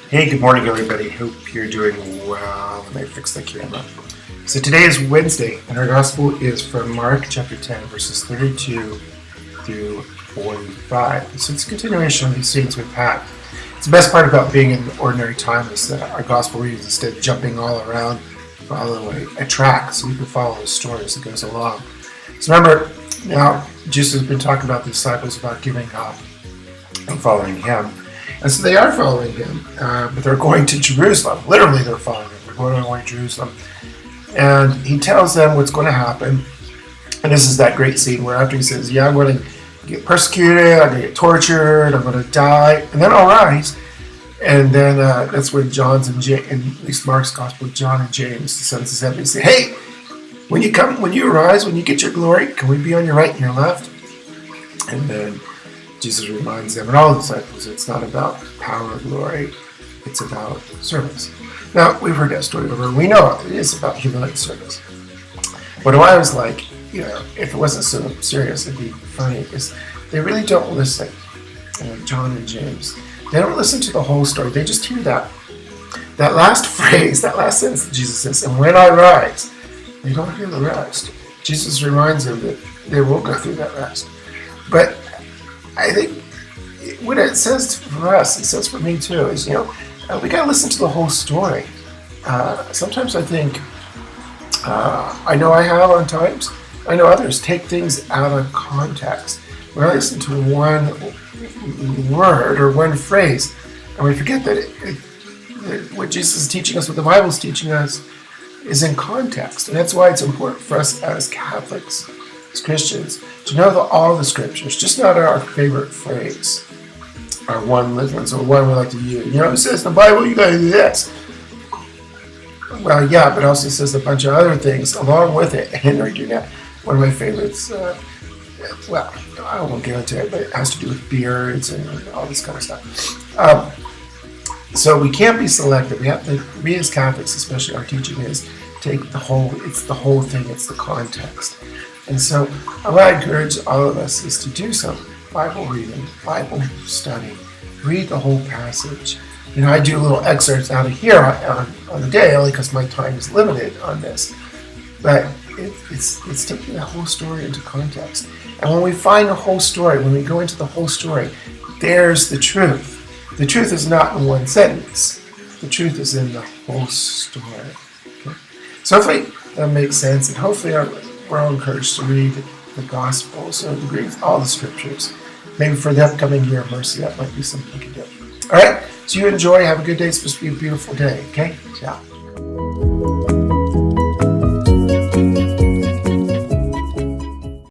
Hey, good morning, everybody. Hope you're doing well. Let me fix the camera. So today is Wednesday, and our gospel is from Mark chapter 10, verses 32 through 45. So it's a continuation of these things we've had. It's the best part about being in ordinary time is that our gospel readings, instead of jumping all around, follow a track so we can follow the story as it goes along. So remember, now Jesus has been talking about the disciples about giving up and following him. And so they are following him, but they're going to Jerusalem. Literally, they're following him. They're going to Jerusalem. And he tells them what's going to happen. And this is that great scene where after he says, I'm going to get persecuted, I'm going to get tortured, I'm going to die, and then I'll rise. And then that's when John's and at least Mark's gospel, John and James, the sons of Zebedee, say, hey, when you arise, when you get your glory, can we be on your right and your left? And then Jesus reminds them and all the disciples it's not about power or glory, it's about service. Now, we've heard that story over. We know it is about humility and service. But I was like, if it wasn't so serious, it'd be funny, is they really don't listen. John and James, they don't listen to the whole story. They just hear that last phrase, that last sentence that Jesus says, and when I rise, they don't hear the rest. Jesus reminds them that they will go through that rest. But I think what it says for us, it says for me too, is, we got to listen to the whole story. Sometimes I think, I know I have on times, I know others take things out of context. When I listen to one word or one phrase, and we forget that what Jesus is teaching us, what the Bible is teaching us, is in context. And that's why it's important for us as Catholics, as Christians, to know all the scriptures, just not our favorite phrase, our one ones or one we like to use. It says in the Bible, you got to do this. Well, yeah, but it also says a bunch of other things along with it. And I do that. One of my favorites, I won't get into it, but it has to do with beards and all this kind of stuff. So we can't be selective. We have to, we as Catholics, especially our teaching is, take it's the whole thing, it's the context. And so what I encourage all of us is to do some Bible reading, Bible study, read the whole passage. I do little excerpts out of here on the day, only because my time is limited on this. But it's taking the whole story into context. And when we find the whole story, when we go into the whole story, there's the truth. The truth is not in one sentence. The truth is in the whole story. Okay? So hopefully that makes sense, and hopefully we're all encouraged to read the Gospels, so to read all the Scriptures. Maybe for the upcoming year of mercy, that might be something you can do. All right, so you enjoy. Have a good day. It's supposed to be a beautiful day, okay? Ciao.